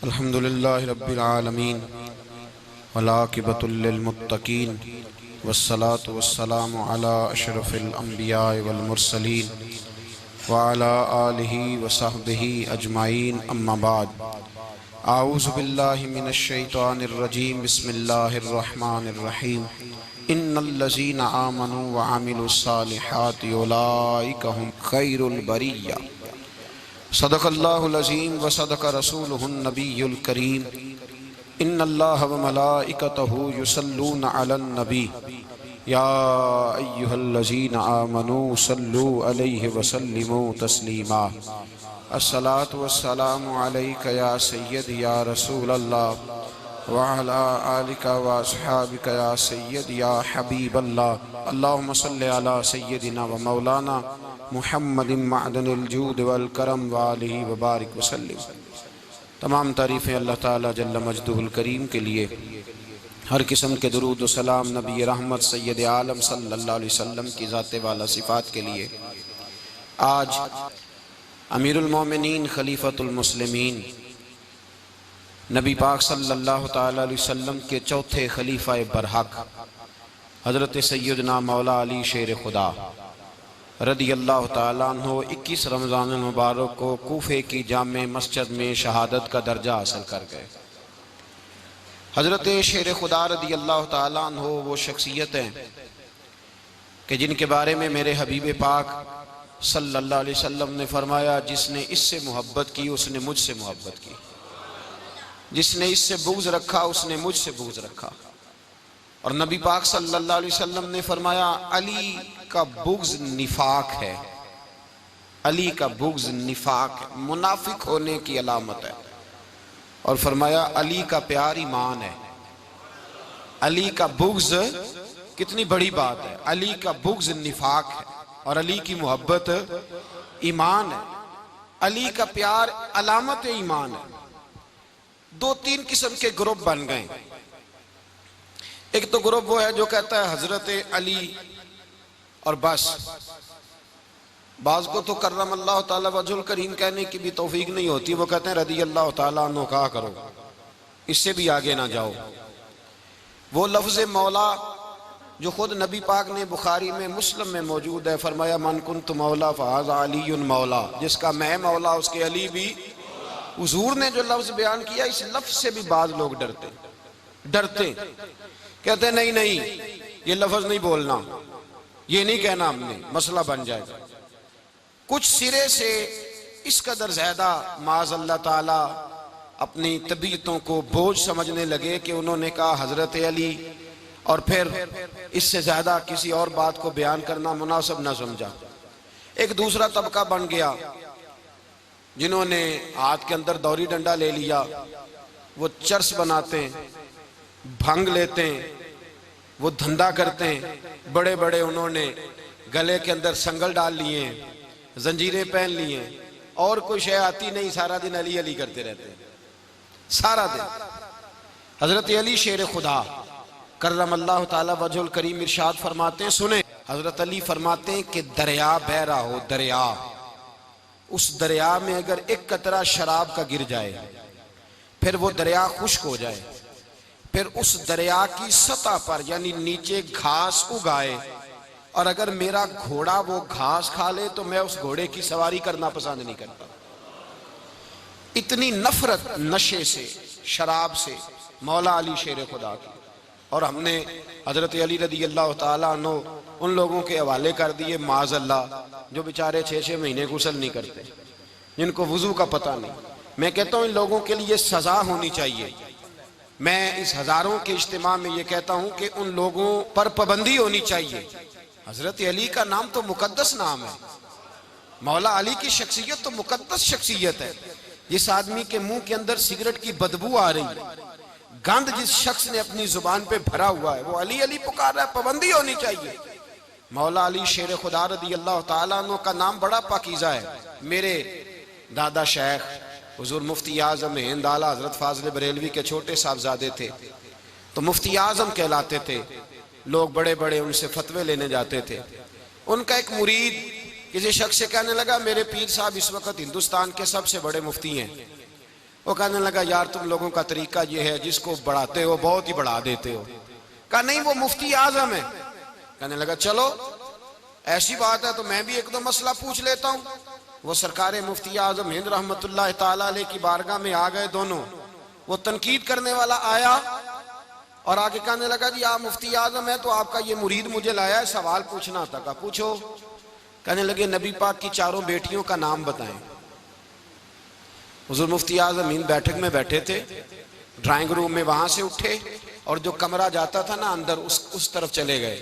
अल्हम्दुलिल्लाहि रब्बिल आलमीन वलाकिबतुल लिल मुत्तकीन वस्सलातु वस्सलामु अला अशरफिल अंबिया वल मुरसलीन व अला आलिहि व सहबिहि अजमाइन अम्मा बाद। आऊज़ु बिल्लाहि मिनश शैतानिर रजीम बिस्मिल्लाहिर रहमानिर रहीम। इन्नल्लज़ीना आमनू व अमिलुस सालिहाति उलाइका हुम खैरुल बरिया। सदक़ल्लाहुल अज़ीम व सदक़ रसूलुहुन नबियुल करीम। इन्नल्लाह व मलाइकतहु युसल्लूना अलन नबी या अय्युहल्लज़ीना आमनू सल्लू अलैहि व सल्लिमू तस्लीमा। अस्सलातु वस्सलामु अलैका या सय्यदी या रसूलल्लाह व अला आलिका व अस्हाबिका या सय्यदी या हबीबल्लाह। अल्लाहुम्मा सल्लि अला सय्यदिना व मौलाना मुहम्मदिन मअदनिल जूद वल करम व आलिहि व बारिक व सल्लिम। तमाम तारीफ़ें अल्लाह ताला जल्ल मजदुहुल करीम के लिए। हर किस्म के दुरूद व सलाम नबी रहमत सय्यद आलम सल्लल्लाहु अलैहि वसल्लम की ज़ाते वाला सिफ़ात के लिए। आज अमीरुल मोमिनीन खलीफतुल मुस्लिमीन नबी पाक सल्लल्लाहु ताला अलैहि वसल्लम के चौथे खलीफा बरहक हज़रत सैयदना मौला अली शेर खुदा रदी अल्लाह ताला अन्हु 21 रमज़ान मुबारक को कूफे की जामे मस्जिद में शहादत का दर्जा हासिल कर गए। हज़रत शेर खुदा रदी अल्लाह ताला अन्हु वो शख्सियत हैं कि जिनके बारे में मेरे हबीब पाक सल्लल्लाहु अलैहि वसल्लम ने फरमाया, जिसने इससे मोहब्बत की उसने मुझसे मोहब्बत की, जिसने इससे बुग़्ज़ रखा उसने मुझसे बुग़्ज़ रखा। और नबी पाक सल्लल्लाहु अलैहि वसल्लम ने फरमाया, अली का बुग़्ज़ निफाक है, अली का बुग़्ज़ निफाक है, मुनाफिक होने की अलामत है। और फरमाया अली का प्यार ईमान है। अली का बुग़्ज़ कितनी बड़ी बात है। अली का बुग़्ज़ निफाक है और अली की मोहब्बत ईमान है। अली का प्यार अलामत ईमान है। दो तीन किस्म के ग्रुप बन गए। एक तो ग्रुप वो है जो कहता है हजरत अली और बस। बाज को तो कर्रम अल्लाह ताला वजहुल करीम कहने की भी तौफीक नहीं होती, वो कहते हैं रदी अल्लाह ताला अन्हु कहा करो, इससे भी आगे ना जाओ। वो लफ्ज़ मौला जो खुद नबी पाक ने बुखारी में मुस्लिम में मौजूद है, फरमाया मन कुन्तु मौला फ़हाज़ा अलीयुन मौला, जिसका मैं मौला उसके अली भी। हुजूर ने जो लफ्ज़ बयान किया, इस लफ्ज़ से भी बाज लोग डरते कहते नहीं नहीं ये लफ्ज़ नहीं बोलना, ये नहीं कहना, हमने मसला बन जाएगा। कुछ सिरे से इस कदर ज़्यादा माज़ अल्लाह ताला अपनी तबीयतों को बोझ समझने लगे कि उन्होंने कहा हज़रत अली, और फिर इससे ज़्यादा किसी और बात को बयान करना मुनासिब न समझा। एक दूसरा तबका बन गया जिन्होंने हाथ के अंदर दौरी डंडा ले लिया, वो चर्स बनाते हैं, भंग लेते हैं, वो धंधा करते हैं। बड़े बड़े उन्होंने गले के अंदर संगल डाल लिए हैं, जंजीरें पहन लिए हैं, और कोई शय आती नहीं, सारा दिन अली अली करते रहते हैं सारा दिन। हजरत अली शेर खुदा कर्रम अल्लाह ताला वजहुल करीम इरशाद फरमाते हैं, सुने हजरत अली फरमाते हैं कि दरिया बह रहा हो, दरिया, उस दरिया में अगर एक कतरा शराब का गिर जाए, फिर वो दरिया खुश्क हो जाए, फिर उस दरिया की सतह पर यानी नीचे घास उगाए, और अगर मेरा घोड़ा वो घास खा ले तो मैं उस घोड़े की सवारी करना पसंद नहीं करता। इतनी नफरत नशे से, शराब से मौला अली शेर खुदा की। और हमने हजरत अली रदी अल्लाह ताला अन्हु उन लोगों के हवाले कर दिए माज़ अल्लाह, जो बेचारे 6-6 महीने गुस्ल नहीं करते, जिनको वुजू का पता नहीं। मैं कहता हूँ इन लोगों के लिए सजा होनी चाहिए। मैं इस हजारों के इज्तिमा में ये कहता हूँ कि उन लोगों पर पाबंदी होनी चाहिए। हजरत अली का नाम तो मुकद्दस नाम है, मौला अली की शख्सियत तो मुकद्दस शख्सियत है। जिस आदमी के मुंह के अंदर सिगरेट की बदबू आ रही है, गंद जिस शख्स ने अपनी जुबान पे भरा हुआ है, वो अली अली पुकार रहा है, पाबंदी होनी चाहिए। मौला अली शेर खुदा रदी अल्लाह ताला अन्हु का नाम बड़ा पाकीज़ा है। मेरे दादा शेख हुजूर मुफ्ती आज़म हिंद आला हजरत फाज़िल बरेलवी के छोटे साहबजादे थे, तो मुफ्ती आज़म कहलाते थे। लोग बड़े बड़े उनसे फतवे लेने जाते थे। उनका एक मुरीद किसी शख्स से कहने लगा, मेरे पीर साहब इस वक्त हिंदुस्तान के सबसे बड़े मुफ्ती हैं, वो कहने लगा यार तुम लोगों का तरीका ये है, जिसको बढ़ाते हो बहुत ही बढ़ा देते हो। कहा नहीं वो मुफ्ती आजम है। कहने लगा चलो ऐसी बात है तो मैं भी एक दो मसला पूछ लेता हूँ। वो सरकार मुफ्ती आजम हिंद रहमतुल्लाह ताला अलैह की बारगाह में आ गए दोनों। वो तनकीद करने वाला आया और आगे कहने लगा जी आप मुफ्ती आजम है तो आपका ये मुरीद मुझे लाया है, सवाल पूछना था। कहा पूछो। कहने लगे नबी पाक की चारों बेटियों का नाम बताएं। हुजूर मुफ्ती आजम हिंद बैठक में बैठे थे, ड्राइंग रूम में, वहां से उठे और जो कमरा जाता था ना अंदर उस तरफ चले गए।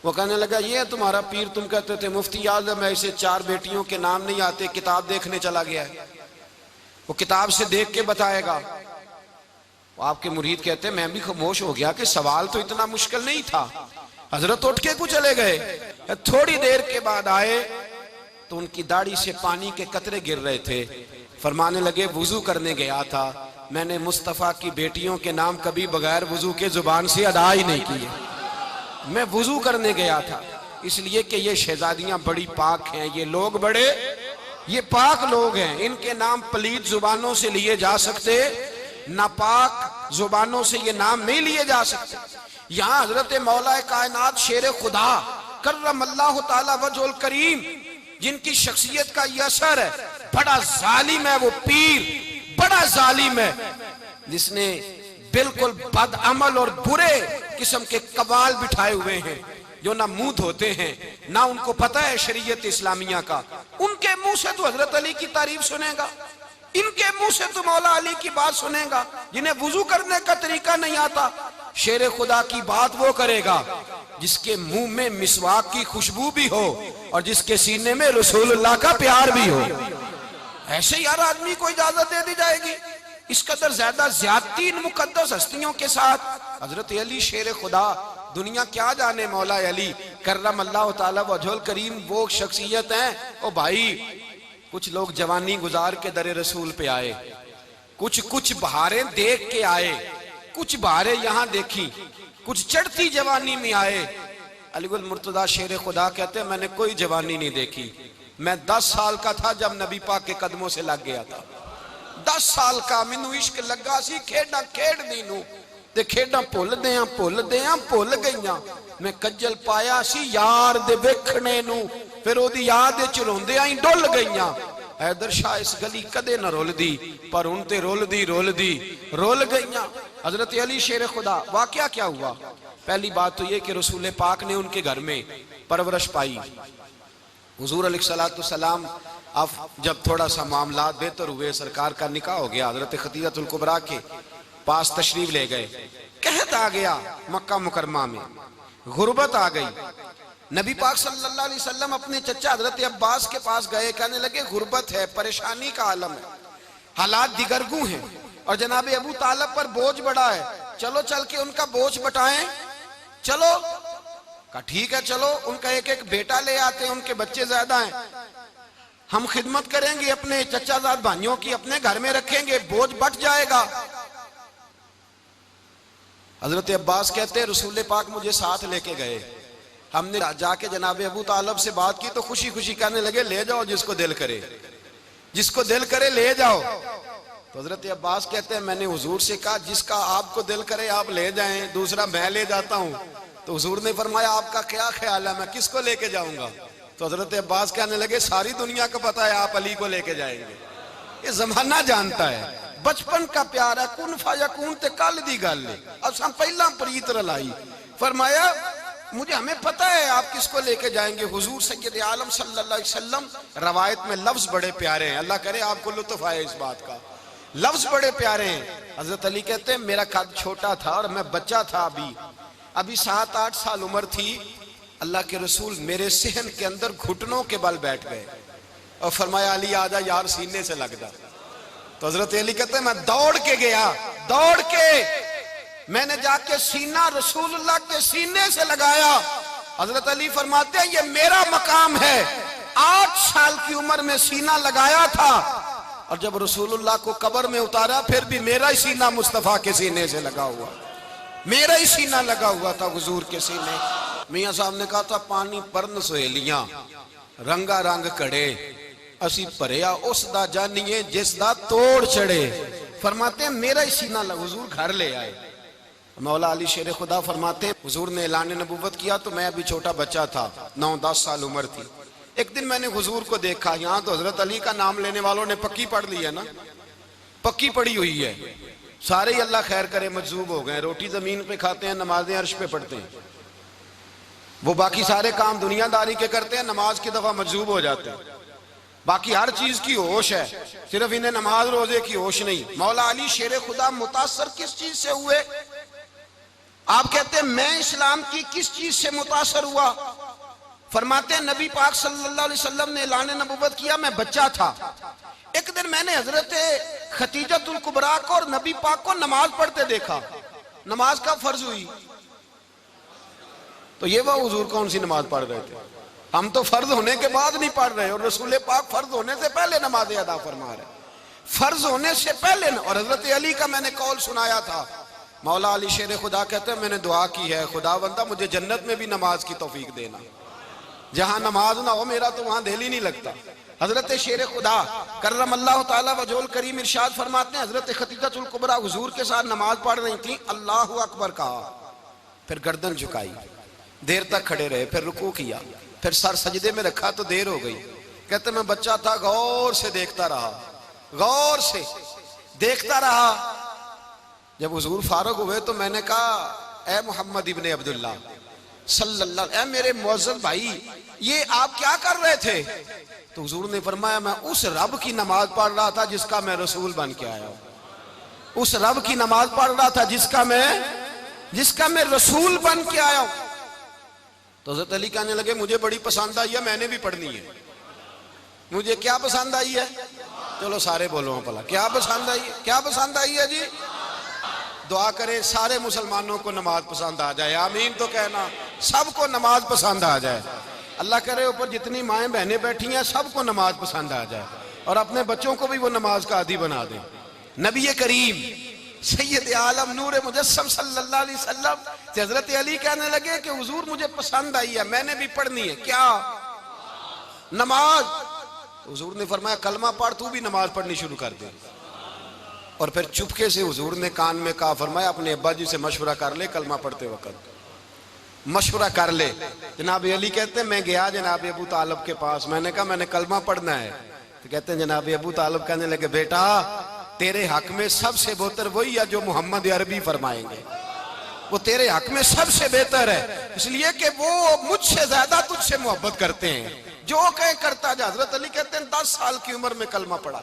वो कहने लगा ये है तुम्हारा पीर, तुम कहते थे मुफ्ती आजम ऐसे 4 बेटियों के नाम नहीं आते, किताब देखने चला गया है, वो किताब से देख के बताएगा। वो आपके मुरीद कहते मैं भी खामोश हो गया कि सवाल तो इतना मुश्किल नहीं था। हजरत उठ के कुछ चले गए। थोड़ी देर के बाद आए तो उनकी दाढ़ी से पानी के कतरे गिर रहे थे। फरमाने लगे वुजू करने गया था, मैंने मुस्तफ़ा की बेटियों के नाम कभी बगैर वुजू के जुबान से अदा ही नहीं किए। मैं वुजू करने गया था इसलिए कि ये शहजादियां बड़ी पाक हैं, ये लोग बड़े ये पाक लोग हैं, इनके नाम पलीद जुबानों से लिए जा सकते, नापाक जुबानों से ये नाम नहीं लिए जा सकते। यहाँ हजरत मौला कायनात शेर खुदा कर्रमल्लाहु ताला वजहुल करीम, जिनकी शख्सियत का ये असर है, बड़ा जालिम है वो पीर, बड़ा जालिम है, जिसने बिल्कुल बदअमल और बुरे किस्म के कवाल बिठाए हुए हैं, जो ना मुंह धोते हैं ना उनको पता है शरीयत इस्लामिया का। उनके मुंह से तो हजरत अली की तारीफ सुनेगा, इनके मुंह से तो मौला अली की बात सुनेगा। जिन्हें वुजू करने का तरीका नहीं आता, शेर खुदा की बात वो करेगा जिसके मुंह में मिसवाक की खुशबू भी हो और जिसके सीने में रसूलुल्लाह का प्यार भी हो। ऐसे यार आदमी को इजाजत दे दी जाएगी? इस कदर ज्यादा ज्यादती इन मुकद्दस हस्तियों के साथ। हजरत अली शेर खुदा, दुनिया क्या जाने मौला अली कर्रमल्लाहु ताला वजहुल करीम वो शख्सियत है। ओ भाई, कुछ लोग जवानी गुजार के दरे रसूल पे आए, कुछ बहारें देख के आए, कुछ बहारें यहाँ देखी, कुछ चढ़ती जवानी में आए। अलीगुल मुर्तजा शेर खुदा कहते मैंने कोई जवानी नहीं देखी, मैं 10 साल का था जब नबी पाक के कदमों से लग गया था। 10 साल का मैनू इश्क लगा सी, खेड़ा खेड़नी नू ते खेड़ा भुल गईयां। मैं कज्जल पाया सी यार दे वेखणे नू, फिर ओदी याद विच रोंदियां ही डुल गईयां। हैदर शाह इस गली कदे न रुलदी, पर हुण ते रुल गईयां। हजरत अली शेर खुदा, वाकया क्या हुआ? पहली बात तो ये कि रसूल पाक ने उनके घर में परवरिश पाई। हुजूर अलैहिस्सलाम अब जब थोड़ा सा मामला बेहतर हुए, सरकार का निकाह हो गया, हजरत खदीजतुल कुबरा के पास तशरीफ ले गए। कहत आ गया मक्का मुकरमा में, गुर्बत आ गई। नबी पाक सल्लल्लाहु अलैहि वसल्लम अपने चचा हजरत अब्बास के पास गए, कहने लगे गुर्बत है, परेशानी का आलम है, हालात दिगरगू हैं और जनाब अबू तालिब पर बोझ बड़ा है, चलो चल के उनका बोझ बटाएं। चलो, कहा ठीक है चलो, उनका एक बेटा ले आते हैं, उनके बच्चे ज्यादा हैं, हम खिदमत करेंगे अपने चचाजाद भाइयों की, अपने घर में रखेंगे, बोझ बट जाएगा। हजरत अब्बास कहते हैं रसूल पाक मुझे साथ लेके गए, हमने जाके जनाब अबू तालिब से बात की तो खुशी खुशी कहने लगे ले जाओ जिसको दिल करे ले जाओ। तो हजरत अब्बास कहते हैं मैंने हुजूर से कहा जिसका आपको दिल करे आप ले जाएं, दूसरा मैं ले जाता हूं। तो हुजूर ने फरमाया आपका क्या ख्याल है, मैं किसको लेके जाऊंगा? तो हजरत अब्बास कहने लगे सारी दुनिया को पता है आप अली को लेके जाएंगे, ये जमाना जानता है, बचपन का प्यार है, कुन फयकून ते कल दी गल है, अब हम पहला प्रीत रलाई। फरमाया मुझे हमें पता है आप किसको लेके जाएंगे। हुजूर सैयद आलम सल्लल्लाहु अलैहि वसल्लम, रवायत में लफ्ज बड़े प्यारे हैं, अल्लाह करे आपको लुत्फ आए इस बात का, लफ्ज बड़े प्यारे हैं। हजरत अली कहते हैं मेरा कद छोटा था और मैं बच्चा था, अभी 7-8 साल उम्र थी, अल्लाह के रसूल मेरे सहन के अंदर घुटनों के बल बैठ गए और फरमाया अली आजा यार सीने से लग जा। तो हजरत अली कहते हैं मैं दौड़ के गया, दौड़ के मैंने जाके सीना रसूलुल्लाह के सीने से लगाया। हजरत अली फरमाते हैं ये मेरा मकाम है, 8 साल की उम्र में सीना लगाया था और जब रसूलुल्लाह को कब्र में उतारा फिर भी मेरा ही सीना मुस्तफा के सीने से लगा हुआ, मेरा ही सीना लगा हुआ था हुजूर के सीने। मियां साहब ने कहा था पानी परन सहेलियां रंगा रंग कड़े, असी भरिया उस दा जानिए जिस दा तोड़ चढ़े। फरमाते हैं मेरा ही सीना हुजूर घर ले आए। मौला अली शेर खुदा फरमाते हैं हुजूर ने ऐलान नबूवत किया तो मैं अभी छोटा बच्चा था, 9-10 साल उम्र थी। एक दिन मैंने हुजूर को देखा, यहाँ तो हजरत अली का नाम लेने वालों ने पक्की पढ़ ली है ना, पक्की पड़ी हुई है, सारे ही अल्लाह खैर करे मजजूब हो गए। रोटी जमीन पे खाते हैं, नमाजें अर्श पे पढ़ते हैं। वो बाकी सारे काम दुनियादारी के करते हैं, नमाज की दफा मजजूब हो जाते हैं। बाकी हर चीज की होश है, सिर्फ इन्हें नमाज रोजे की होश नहीं। मौला अली शेर खुदा मुतासर किस चीज से हुए? आप कहते हैं मैं इस्लाम की किस चीज से मुतासर हुआ? फरमाते हैं नबी पाक सल्लल्लाहु अलैहि वसल्लम ने ऐलान नबूवत किया, मैं बच्चा था। एक दिन मैंने हजरत खतीजतुल कुबरा को और नबी पाक को नमाज पढ़ते देखा। नमाज कब फर्ज हुई? तो ये वह हुजूर कौन सी नमाज पढ़ रहे थे? हम तो फर्ज होने के बाद नहीं पढ़ रहे, और रसूल पाक फर्ज होने से पहले नमाज अदा फरमा रहे, फर्ज होने से पहले। और हजरत अली का मैंने कौल सुनाया था। मौला अली शेर खुदा कहते हैं मैंने दुआ की है, खुदा बंदा मुझे जन्नत में भी नमाज की तौफीक देना। जहां नमाज ना हो मेरा तो वहां दिल ही नहीं लगता। हजरत शेर खुदा करम अल्लाह ताला वजोल करीम इरशाद फरमाते हैं हजरत खतीजतुल कुबरा हुजूर के साथ नमाज पढ़ रही थी, अल्लाहु अकबर कहा, फिर गर्दन झुकाई, देर तक खड़े रहे, फिर रुकू किया, फिर सर सजदे में रखा तो देर हो गई। कहते मैं बच्चा था, गौर से देखता रहा, गौर से देखता रहा। जब हुजूर फारूक हुए तो मैंने कहा ए मोहम्मद इब्ने अब्दुल्ला सल्लल्लाहु, ए मेरे मुअज्जज़ भाई ये आप क्या कर रहे थे? तो हुजूर ने फरमाया मैं उस रब की नमाज पढ़ रहा था जिसका मैं रसूल बन के आया हूं। उस रब की नमाज पढ़ रहा था जिसका मैं रसूल बन के आया हूं। तो हज़रत अली कहने लगे मुझे बड़ी पसंद आई है, मैंने भी पढ़नी है। मुझे क्या पसंद आई है? चलो सारे बोलो भला क्या पसंद आई है? क्या पसंद आई है जी? दुआ करे सारे मुसलमानों को नमाज पसंद आ जाए, आमीन तो कहना। सबको नमाज पसंद आ जाए। अल्लाह करे ऊपर जितनी माएँ बहनें बैठी हैं सबको नमाज पसंद आ जाए, और अपने बच्चों को भी वो नमाज का आदी बना दें। नबी करीम सैयद आलम नूर मुजस्सम सल्लल्लाहु अलैहि वसल्लम से हजरत अली कहने लगे कि हुजूर मुझे पसंद आई है, मैंने भी पढ़नी है। क्या? नमाज। हुजूर ने फरमाया कलमा पढ़, तू भी नमाज पढ़नी शुरू कर दे। और फिर चुपके से हुजूर ने कान में कहा, फरमाया अपने अब्बा जी से मशवरा कर ले, कलमा पढ़ते वक्त मशवरा कर ले। जनाब अली कहते हैं मैं गया जनाब अबू तालिब के पास, मैंने कहा मैंने कलमा पढ़ना है। तो कहते हैं जनाब अबू तालिब कहने लगे बेटा तेरे हक में सबसे बेहतर वही है जो मोहम्मद अरबी फरमाएंगे, वो तेरे हक में सबसे बेहतर है, इसलिए कि वो मुझसे ज्यादा तुझसे मोहब्बत करते हैं, जो कहे करता जा। हजरत अली कहते हैं 10 साल की उम्र में कलमा पढ़ा।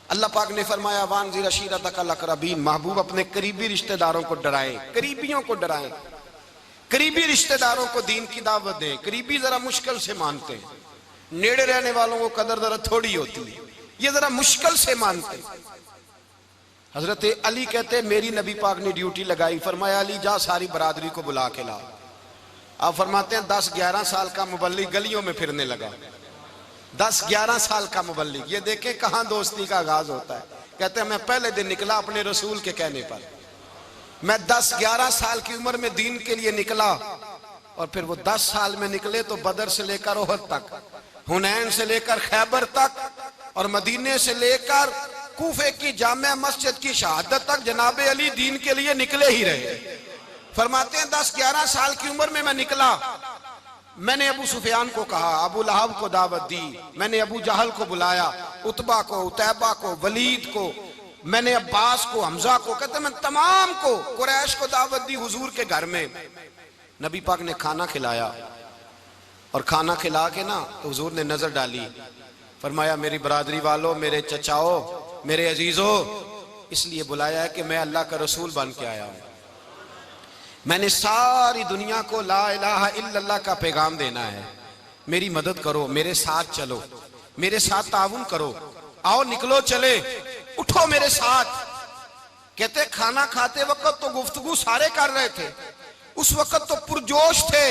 अल्लाह पाक ने फरमाया वानज़िर अशीरतकल अक़रबीन, महबूब अपने करीबी रिश्तेदारों को डराएं, करीबियों को डराएं, करीबी रिश्तेदारों को दीन की दावत दें। करीबी जरा मुश्किल से मानते हैं, नेड़े रहने वालों को कदर जरा थोड़ी होती है, ये जरा मुश्किल से मानते। हजरत अली कहते मेरी नबी पाक ने ड्यूटी लगाई, फरमाया अली जा सारी बरादरी को बुला के ला। आप फरमाते हैं 10-11 साल का मुबल्लिग गलियों में फिरने लगा। 10-11 साल का मुबल्लिग, ये देखें कहां दोस्ती का आगाज होता है। कहते हैं मैं पहले दिन निकला अपने रसूल के कहने पर, मैं 10-11 साल की उम्र में दीन के लिए निकला, और फिर वो 10 साल में निकले तो बदर से लेकर ओहद तक, हुनैन से लेकर खैबर तक, और मदीने से लेकर कूफे की जामे मस्जिद की शहादत तक जनाब अली दीन के लिए निकले ही रहे। फरमाते हैं 10-11 साल की उम्र में मैं निकला। मैंने अबू सुफियान को कहा, अबू लहब को दावत दी, मैंने अबू जहल को बुलाया, उतबा को, उतैबा को, वलीद को, मैंने अब्बास को, हमजा को, कहते मैं तमाम को, कुरैश को दावत दी हुजूर के घर में। नबी पाक ने खाना खिलाया, और खाना खिला के ना तो हुजूर ने नजर डाली, फरमाया मेरी बरादरी वालों, मेरे चचाओ, मेरे अजीजों, इसलिए बुलाया है कि मैं अल्लाह का रसूल बन के आया हूं। मैंने सारी दुनिया को ला इलाहा इल्लल्लाह का पैगाम देना है, मेरी मदद करो, मेरे साथ चलो, मेरे साथ ताउन करो, आओ निकलो चले, उठो मेरे साथ। कहते खाना खाते वक्त तो गुफ्तगू सारे कर रहे थे, उस वक्त तो पुरजोश थे,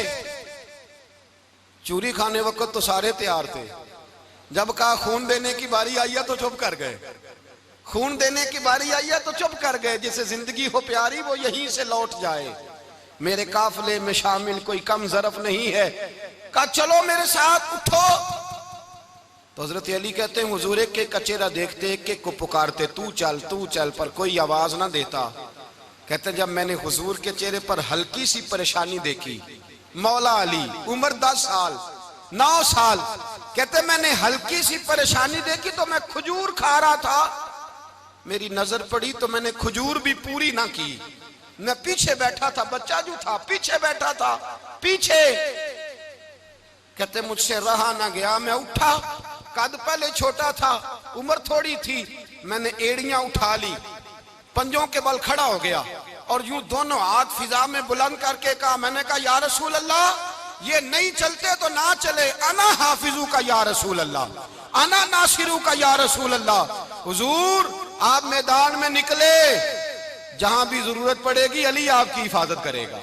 चूरी खाने वक्त तो सारे तैयार थे, जब कहा खून देने की बारी आई है तो चुप कर गए, खून देने की बारी आई है तो चुप कर गए। जिसे जिंदगी हो प्यारी वो यहीं से लौट जाए, मेरे काफिले में शामिल कोई कम ज़रफ नहीं है। कहा चलो मेरे साथ, उठो। तो हजरत अली कहते हैं हुजूर एक एक का चेहरा देखते, एक एक को पुकारते, तू चल, पर कोई आवाज ना देता। कहते जब मैंने हुजूर के चेहरे पर हल्की सी परेशानी देखी, मौला अली उम्र 10 साल 9 साल, कहते मैंने हल्की सी परेशानी देखी तो मैं खजूर खा रहा था, मेरी नजर पड़ी तो मैंने खजूर भी पूरी ना की। मैं पीछे बैठा था, बच्चा जो था पीछे बैठा था, पीछे। कहते मुझसे रहा ना गया, मैं उठा, कद पहले छोटा था, उम्र थोड़ी थी, मैंने एड़ियां उठा ली, पंजों के बल खड़ा हो गया और यूं दोनों हाथ फिजा में बुलंद करके कहा, मैंने कहा या रसूल अल्लाह ये नहीं चलते तो ना चले, अना हाफिजू का या रसूल अल्लाह, अना नासिरू का या रसूल अल्लाह। हुजूर आप मैदान में निकले, जहां भी जरूरत पड़ेगी अली आपकी हिफाजत करेगा।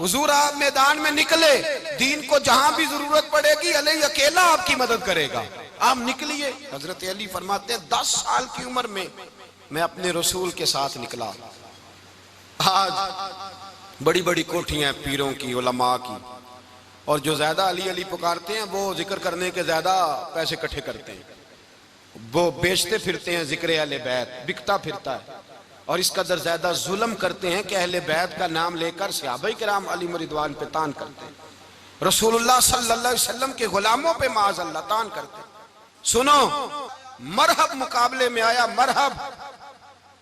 हुजूर आप मैदान में निकले, दीन को जहां भी जरूरत पड़ेगी अली अकेला आपकी मदद करेगा, आप निकलिए। हजरत अली फरमाते हैं 10 साल की उम्र में मैं अपने रसूल के साथ निकला। आज बड़ी बड़ी कोठियां पीरों की, उलमा की, और जो ज्यादा अली अली पुकारते हैं वो जिक्र करने के ज्यादा पैसे इकट्ठे करते हैं, वो बेचते फिरते हैं, जिक्र अहले बैत बिकता फिरता है, और इस कदर ज्यादा जुल्म करते हैं कि अहले बैत का नाम लेकर सहाबाए किराम अली रिदवान पे तान करते हैं, रसूलुल्लाह सल्लल्लाहु अलैहि वसल्लम के गुलामों पे माअज़ल्लाह तान करते हैं। सुनो, मरहब मुकाबले में आया, मरहब।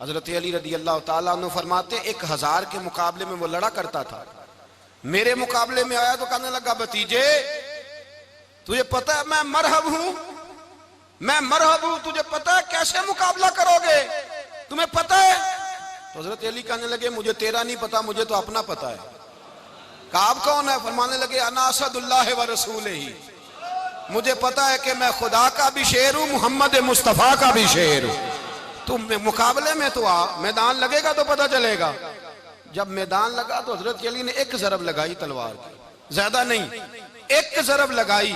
हजरत अली रदी अल्लाह ताला अन्हु फरमाते 1000 के मुकाबले में वो लड़ा करता था, मेरे मुकाबले में आया तो कहने लगा, भतीजे तुझे पता है मैं मरहब हूं, मैं मरहब हूं, तुझे पता है कैसे मुकाबला करोगे, तुम्हें पता है? तो हजरत अली कहने लगे मुझे तेरा नहीं पता, मुझे तो अपना पता है। काब कौन है? फरमाने लगे अना असदुल्लाह व रसूलिही, मुझे पता है कि मैं खुदा का भी शेर हूं, मोहम्मद मुस्तफा का भी शेर हूं। तुम मुकाबले में तो आ, मैदान लगेगा तो पता चलेगा। जब मैदान लगा तो हजरत अली ने एक जरब लगाई तलवार की, ज्यादा नहीं, एक जरब लगाई,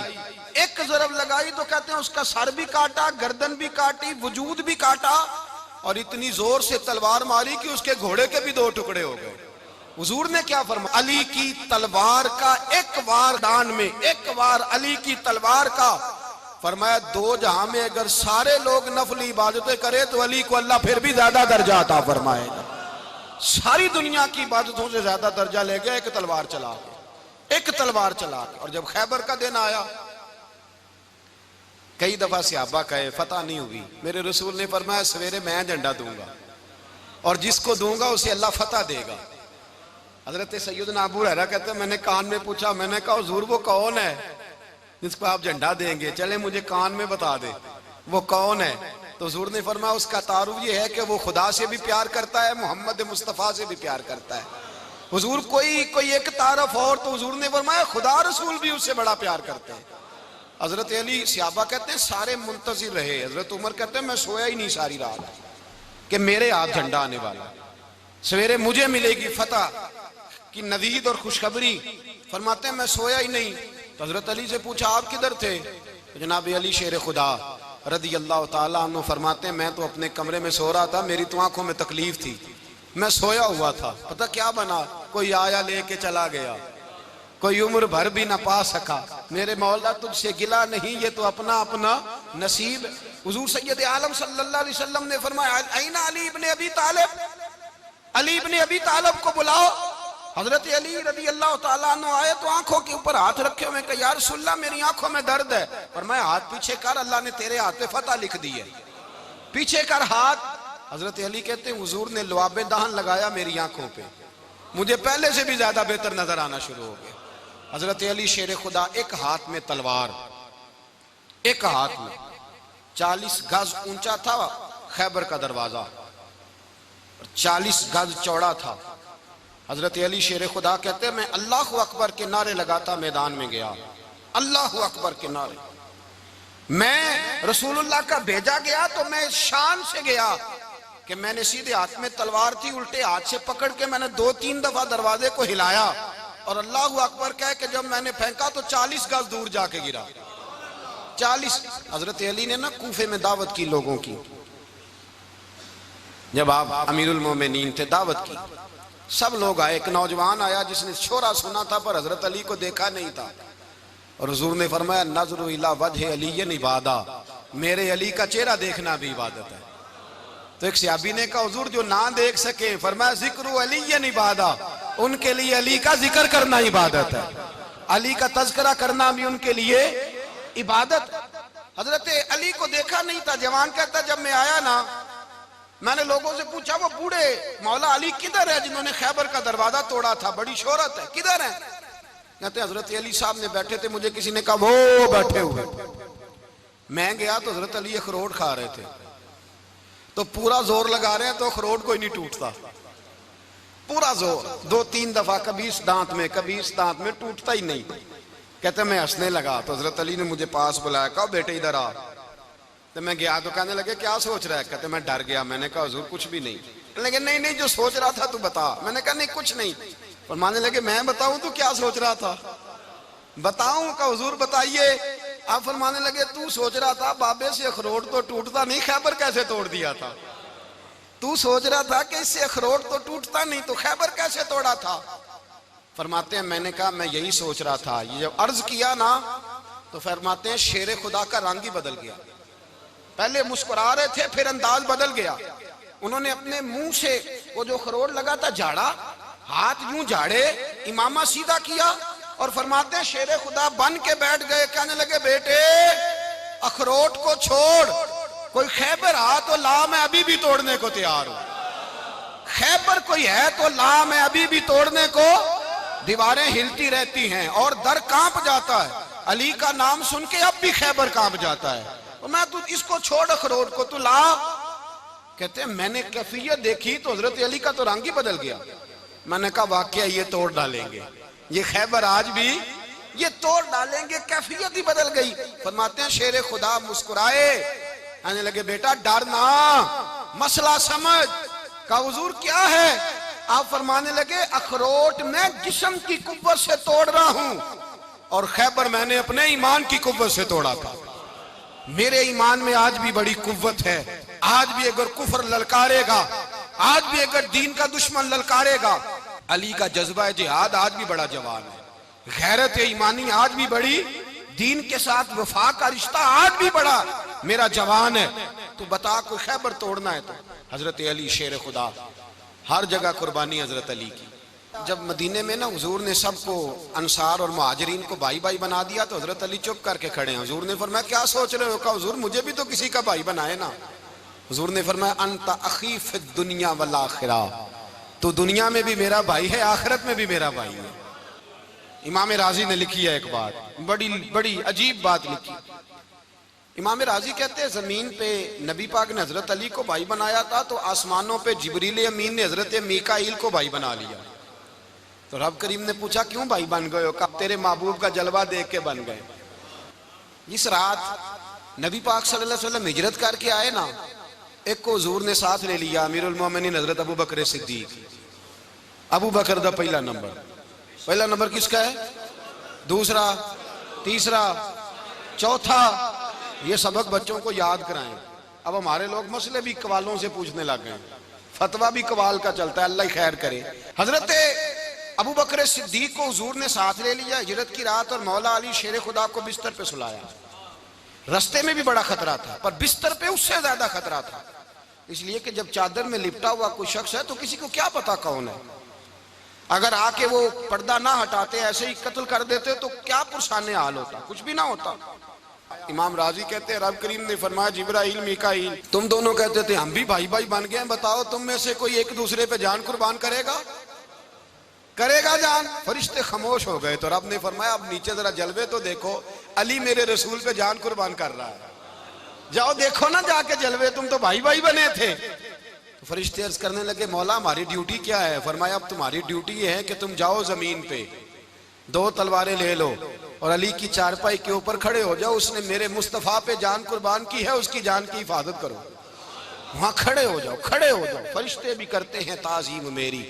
एक जरब लगाई तो कहते हैं उसका सर भी काटा, गर्दन भी काटी, वजूद भी काटा, और इतनी जोर से तलवार मारी कि उसके घोड़े के भी 2 टुकड़े हो गए। हुजूर ने क्या फरमाया? अली की तलवार का एक वार दान में, एक वार अली की तलवार का, फरमाया 2 जहां में अगर सारे लोग नफली इबादतें करे तो अली को अल्लाह फिर भी ज्यादा दर्जा अता फरमाएगा। सारी दुनिया की इबादतों से ज्यादा दर्जा ले गया एक तलवार चला के, एक तलवार चला के। और जब खैबर का दिन आया, कई दफा सहाबा कहे फतह नहीं हुई, मेरे रसूल ने फरमाया सवेरे मैं झंडा दूंगा और जिसको दूंगा उसे अल्लाह फतह देगा। हजरत सैयदना अबू हुरैरा कहते हैं मैंने कान में पूछा, मैंने कहा हुजूर वो कौन है जिसको आप झंडा देंगे, चले मुझे कान में बता दे वो कौन है। तो हुजूर ने फरमाया उसका तारुफ ये है कि वो खुदा से भी प्यार करता है, मोहम्मद मुस्तफा से भी प्यार करता है। हुजूर कोई एक तारफ और, तो हुजूर ने फरमाया खुदा रसूल भी उससे बड़ा प्यार करते हैं। हजरत अली सहाबा कहते हैं सारे मुंतजिर रहे। हजरत उमर कहते हैं मैं सोया ही नहीं सारी रात कि मेरे हाथ झंडा आने वाला, सवेरे मुझे मिलेगी फतह की नवीद और खुशखबरी। फरमाते हैं मैं सोया ही नहीं। तो हजरत अली से पूछा आप किधर थे? तो जनाब अली शेर खुदा रदी अल्लाह ताला अन्हु फरमाते हैं मैं तो अपने कमरे में सो रहा था, मेरी तो आंखों में तकलीफ थी, मैं सोया हुआ था, पता क्या बना, कोई आया लेके चला गया, कोई उम्र भर भी ना पा सका। मेरे मौला तुझसे गिला नहीं, ये तो अपना अपना नसीब। हुजूर सैयद आलम सल्लल्लाहु अलैहि वसल्लम ने फरमाया ऐना अली इब्ने अबी तालिब, अली इब्ने अबी तालिब को बुलाओ। हजरत अली रदी अल्लाह ताला अन्हु आए तो आंखों के ऊपर हाथ रखे हुए, कहा या रसूलल्लाह मेरी आंखों में दर्द है। पर मैं हाथ पीछे कर, अल्लाह ने तेरे हाथ पे फतह लिख दी है, पीछे कर हाथ। हजरत अली कहते हैं हुजूर ने लुआबे दहन लगाया मेरी आंखों पे, मुझे पहले से भी ज्यादा बेहतर नजर आना शुरू हो गया। हजरत अली शेर खुदा, एक हाथ में तलवार, एक हाथ में 40 गज ऊंचा था खैबर का दरवाजा, 40 गज चौड़ा था। हजरत अली शेर खुदा कहते हैं मैं अल्लाह अकबर के नारे लगाता मैदान में गया, अल्लाह अकबर के नारे। मैं रसूलुल्लाह का भेजा गया तो मैं शान से गया कि मैंने सीधे हाथ में तलवार थी, उल्टे हाथ से पकड़ के मैंने 2-3 दफा दरवाजे को हिलाया और अल्लाह अकबर कह के जब मैंने फेंका तो 40 गज दूर जाके गिरा। 40। हजरत अली ने ना कूफे में दावत की लोगों की, जब आप अमीरुल मोमिनीन थे, दावत की, सब लोग आए। एक नौजवान आया जिसने शोरा सुना था पर हजरत अली को देखा नहीं था। और हुजूर ने फरमाया नज़रु इला वजह अली इबादा, मेरे अली का चेहरा देखना भी इबादत है। तो एक सहाबी ने कहा हुजूर जो ना देख सके, फरमाया जिक्र अली इबादा, उनके लिए अली का जिक्र करना इबादत है, अली का तज़किरा करना भी उनके लिए इबादत। हजरत अली को देखा नहीं था। जवान कहता जब मैं आया ना, मैंने लोगों से पूछा वो बूढ़े मौला अली किधर है जिन्होंने खैबर का दरवाजा तोड़ा था, बड़ी शोहरत है, किधर है? कहते हजरत अली साहब ने बैठे थे, मुझे किसी ने कहा वो बैठे हुए। मैं गया तो हजरत अली अखरोट खा रहे थे, तो पूरा जोर लगा रहे हैं तो अखरोट कोई नहीं टूटता, पूरा जोर 2-3 दफा, कभी इस दांत में कभी इस दांत में, टूटता ही नहीं। कहते मैं हंसने लगा तो हजरत अली ने मुझे पास बुलाया, कहा बेटे इधर आ। तो मैं गया तो कहने लगे क्या सोच रहा है? कहते मैं डर गया। मैंने कहा हुजूर कुछ भी नहीं। लेकिन नहीं नहीं जो सोच रहा था तू बता। मैंने कहा नहीं कुछ नहीं। और मानने लगे मैं बताऊं तू क्या सोच रहा था? बताऊं? का हुजूर बताइए। आप फरमाने लगे तू सोच रहा था बाबे से अखरोट तो टूटता नहीं, खैबर कैसे तोड़ दिया था? तू सोच रहा था कि इससे अखरोट तो टूटता नहीं, तो खैबर कैसे तोड़ा था? फरमाते हैं मैंने कहा मैं यही सोच रहा था। ये जब अर्ज किया ना तो फरमाते हैं शेर खुदा का रंग ही बदल गया। पहले मुस्कुरा रहे थे, फिर अंदाज बदल गया। उन्होंने अपने मुंह से वो जो खरोट लगा था झाड़ा, हाथ यूं झाड़े, इमामा सीधा किया और फरमाते हैं शेर खुदा बन के बैठ गए। कहने लगे बेटे अखरोट को छोड़, कोई खैबर आ तो ला, मैं अभी भी तोड़ने को तैयार हूं। खैबर कोई है तो ला, मैं अभी भी तोड़ने को। दीवारें हिलती रहती हैं और दर कांप जाता है। अली का नाम सुन के अब भी खैबर कांप जाता है। तो मैं तू इसको छोड़ अखरोट को, तू ला। कहते हैं मैंने कैफियत देखी तो हजरत अली का तो रंग ही बदल गया। मैंने कहा वाकया ये तोड़ डालेंगे, ये खैबर आज भी ये तोड़ डालेंगे, कैफियत ही बदल गई। फरमाते हैं शेर खुदा मुस्कुराए, आने लगे बेटा डर ना, मसला समझ। का हुजूर क्या है? आप फरमाने लगे अखरोट मैं जिस्म की कुव्वत से तोड़ रहा हूं और खैबर मैंने अपने ईमान की कुव्वत से तोड़ा था। मेरे ईमान में आज भी बड़ी कुव्वत है। आज भी अगर कुफर ललकारेगा, आज भी अगर दीन का दुश्मन ललकारेगा, अली का जज्बा जिहाद आज भी बड़ा जवान है। गैरत ईमानी आज भी बड़ी, दीन के साथ वफा का रिश्ता आज भी बड़ा मेरा जवान है। तो बता कोई खैबर तोड़ना है तो हजरत अली शेर खुदा, हर जगह कुर्बानी हजरत अली की। जब मदीने में ना हुजूर ने सबको अंसार और मुहाजिरीन को भाई भाई बना दिया तो हजरत अली चुप करके खड़े हैं। हुजूर ने फरमाया क्या सोच रहे हो? कहा हुजूर मुझे भी तो किसी का भाई बनाए ना। हुजूर ने फरमाया अंता अखी फिद दुनिया वल आखिरा, तो दुनिया में भी मेरा भाई है, आखिरत में भी मेरा भाई है। इमाम राजी ने लिखी है एक बात, बड़ी बड़ी अजीब बात लिखी। इमाम राजी कहते हैं जमीन पे नबी पाक ने हजरत अली को भाई बनाया था तो आसमानों पे जिब्रील अमीन ने हजरत मीकाईल को भाई बना लिया। तो रब करीम ने पूछा क्यों भाई बन गए हो? कब तेरे महबूब का जलवा देख के बन गए। इस रात नबी पाक सल्लल्लाहु अलैहि वसल्लम हिजरत करके आए ना, एक को हुजूर ने साथ ले लिया, अमीरुल मोमिनीन हजरत अबू बकर सिद्दीक। अबू बकर दा पहला नंबर किसका है? दूसरा, तीसरा, चौथा। ये सबक बच्चों को याद कराएं। अब हमारे लोग मसले भी कवालों से पूछने लग गए, फतवा भी कवाल का चलता है, अल्लाह खैर करे। हजरत अबू बकर सिद्दीक को हुजूर ने साथ ले लिया हिजरत की रात और मौला अली शेर खुदा को बिस्तर पे सुलाया। रस्ते में भी बड़ा खतरा था पर बिस्तर पे उससे ज्यादा खतरा था, इसलिए कि जब चादर में लिपटा हुआ कोई शख्स है तो किसी को क्या पता कौन है। अगर आके वो पर्दा ना हटाते ऐसे ही कत्ल कर देते तो क्या पुरसाने हाल होता, कुछ भी ना होता। इमाम राजी कहते हैं रब करीम ने फरमाया जिब्राइल मीकाईल तुम दोनों कहते थे हम भी भाई भाई बन गए, बताओ तुम में से कोई एक दूसरे पे जान कुर्बान करेगा जान? फरिश्ते खामोश हो गए। तो रब ने फरमाया अब नीचे जरा जलवे तो देखो, अली मेरे रसूल पे जान कुर्बान कर रहा है, जाओ देखो ना जाके जलवे, तुम तो भाई भाई बने थे। तो फरिश्ते अर्ज करने लगे मौला हमारी ड्यूटी क्या है? फरमाया अब तुम्हारी ड्यूटी ये है कि तुम जाओ जमीन पे 2 तलवारें ले लो और अली की चारपाई के ऊपर खड़े हो जाओ, उसने मेरे मुस्तफा पे जान कुर्बान की है, उसकी जान की हिफाजत करो। वहां खड़े हो जाओ। फरिश्ते भी करते हैं ताजीम मेरी,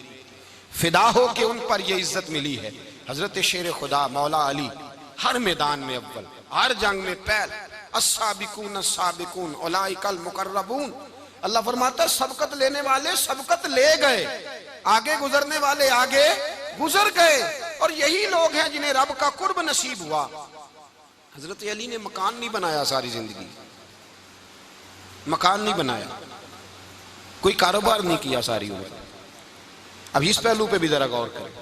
फिदा हो के उन पर ये इज्जत मिली है। हजरत शेर खुदा मौला अली हर मैदान में अव्वल, हर जंग में पहल। अस्साबिकून अस्साबिकून उलाइकल मुकर्रबून। अल्लाह फरमाता सबकत लेने वाले सबकत ले गए, आगे गुजरने वाले आगे गुजर गए, और यही लोग हैं जिन्हें रब का कुर्ब नसीब हुआ। हजरत अली ने मकान नहीं बनाया, सारी जिंदगी मकान नहीं बनाया, कोई कारोबार नहीं किया सारी उम्र। अब इस पहलू पे भी जरा गौर करें।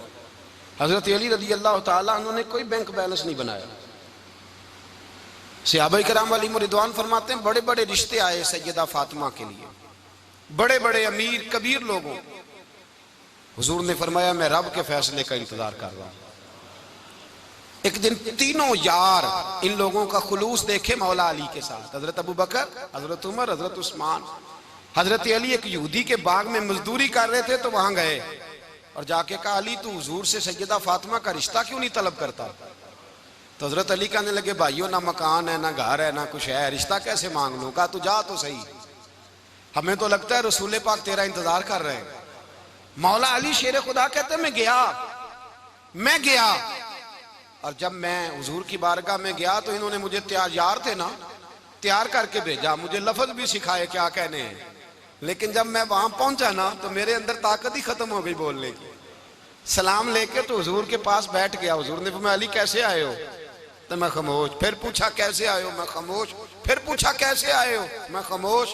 हजरत अली रज़ी अल्लाह ताला उन्होंने कोई बैंक बैलेंस नहीं बनाया। सहाबा किराम वाली रिदवान फरमाते हैं बड़े बड़े रिश्ते आए सैयदा फातिमा के लिए, बड़े बड़े अमीर कबीर लोगों। हुजूर ने फरमाया मैं रब के फैसले का इंतजार कर रहा हूं। एक दिन तीनों यार इन लोगों का खुलूस देखे मौला अली के साथ, हजरत अबू बकर, हजरत उमर, हजरत उस्मान। हजरत अली एक यहूदी के बाग में मजदूरी कर रहे थे तो वहां गए और जाके कहा अली तू हुजूर से सैयदा फातिमा का रिश्ता क्यों नहीं तलब करता? तो हजरत अली कहने लगे भाइयों ना मकान है ना घर है ना कुछ है, रिश्ता कैसे मांग लूं? कहा तू जा तो सही, हमें तो लगता है रसूल पाक तेरा इंतजार कर रहे हैं। मौला अली शेर खुदा कहते मैं गया और जब मैं हुजूर की बारगाह में गया तो इन्होंने मुझे यार थे ना, तैयार करके भेजा, मुझे लफ्ज भी सिखाए क्या कहने हैं। लेकिन जब मैं वहां पहुंचा ना तो मेरे अंदर ताकत ही खत्म हो गई बोलने की। सलाम लेके तो हुजूर के पास बैठ गया। हुजूर ने फरमाया अली कैसे आए हो? तो मैं खामोश। फिर पूछा कैसे आए हो? मैं खामोश। फिर पूछा कैसे आए हो? मैं खामोश।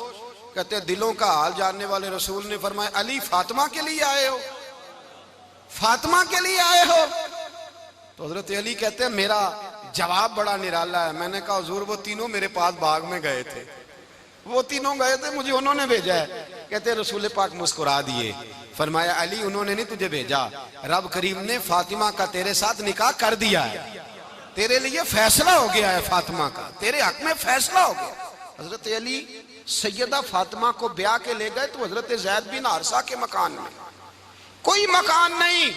कहते दिलों का हाल जानने वाले रसूल ने फरमाया अली फातिमा के लिए आए हो? फातिमा के लिए आए हो? तो हजरत अली कहते हैं मेरा जवाब बड़ा निराला है। मैंने कहा हुजूर वो तीनों मेरे पास बाग में गए थे, वो तीनों गए थे, मुझे उन्होंने भेजा है। कहते रसूल पाक मुस्कुरा दिए, फरमाया अली उन्होंने नहीं तुझे भेजा, रब करीम ने फातिमा का तेरे साथ निकाह कर दिया है, तेरे लिए फैसला हो गया है, फातिमा का तेरे हक में फैसला हो गया। हजरत अली सैयदा फातिमा को ब्याह के ले गए तो हजरत ज़ैद बिन हारिसा के मकान में, कोई मकान नहीं।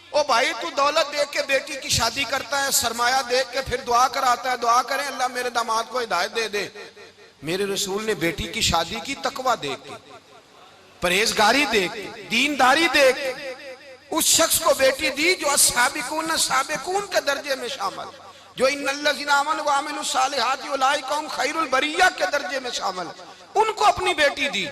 ओ भाई तू दौलत देख के बेटी की शादी करता है, सरमाया देख के फिर दुआ कराता है, दुआ करें अल्लाह मेरे दामाद को हिदायत दे दे। मेरे रसूल ने बेटी की शादी की तकवा देख के, परहेजगारी देख के, दीनदारी देख के उस शख्स को बेटी दी जो अस्साबिकून साबिकून के दर्जे में शामिल, जो इन्नल्लज़ीना आमनू व अमिलुस सालिहाति उलाइका हुम खैरुल बरिया के दर्जे में शामिल, उनको अपनी बेटी दी।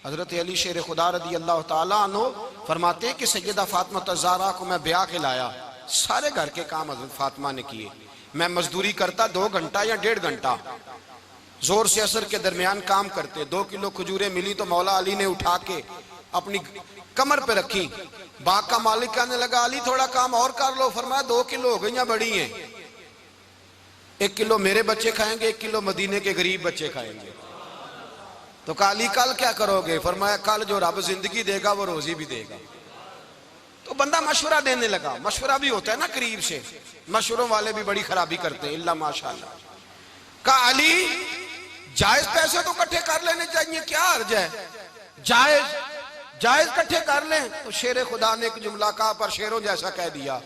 हजरत अली शेर खुदा रज़ी अल्लाह ताला अन्हु फरमाते हैं कि सैयदा फातिमा ज़हरा को मैं ब्याह के लाया, सारे घर के काम हजरत फातिमा ने किए। मैं मजदूरी करता 2 घंटा या 1.5 घंटा, जोर से असर के दरमियान काम करते। 2 किलो खजूरें मिली तो मौला अली ने उठा के अपनी कमर पे रखी। बाग का मालिक कहने लगा अली थोड़ा काम और कर लो। फरमाया 2 किलो हो गई, बड़ी हैं, 1 किलो मेरे बच्चे खाएंगे, 1 किलो मदीने के गरीब बच्चे खाएंगे। तो कहा अली कल क्या करोगे? फरमाया कल जो रब जिंदगी देगा वो रोजी भी देगा। तो बंदा मशवरा देने लगा। मशवरा भी होता है ना करीब से, मशवरों वाले भी बड़ी खराबी करते हैं, इल्ला माशाअल्लाह। कहा अली जायज पैसे तो इकट्ठे कर लेने चाहिए, क्या अर्ज है, जायज इकट्ठे कर लें। तो शेर खुदा ने एक जुमला कहा पर शेरों जैसा कह दिया।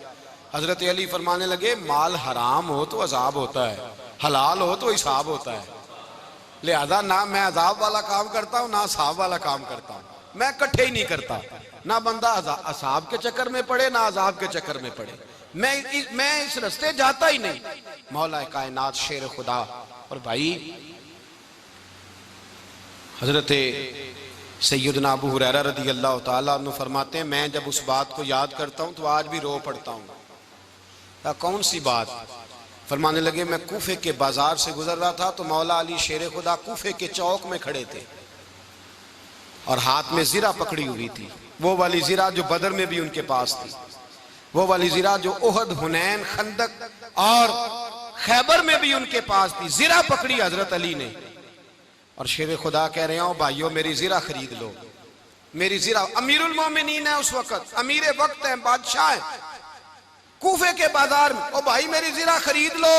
हजरत अली फरमाने लगे माल हराम हो तो अजाब होता है, हलाल हो तो हिसाब होता है, लिहाजा ना मैं अजाब वाला काम करता हूँ ना हिसाब वाला काम करता हूँ, मैं इकट्ठे ही नहीं करता। ना बंदा असाब के चक्कर में पड़े ना अजाब के चक्कर में पड़े, मैं इस रास्ते जाता ही नहीं। मौला कायनात शेर खुदा। और भाई हजरत सैयदना अबू हुरैरा रज़ी अल्लाह ताला अन्हु फरमाते हैं मैं जब उस बात को याद करता हूँ तो आज भी रो पड़ता हूँ। कौन सी बात? फरमाने लगे मैं कूफे के बाजार से गुजर रहा था तो मौला अली शेर खुदा कूफे के चौक में खड़े थे और हाथ में जीरा पकड़ी हुई थी, वो वाली जीरा जो बदर में भी उनके पास थी, वो वाली जीरा जो ओहद, हुनैन, खंदक और खैबर में भी उनके पास थी। जीरा पकड़ी हजरत अली ने और शेर खुदा कह रहे हो भाइयों मेरी जीरा खरीद लो, मेरी जीरा। अमीरुल मोमिनीन है उस वक्त, अमीर वक्त है, बादशाह है, कूफे के बाजार में। ओ भाई मेरी जीरा खरीद लो,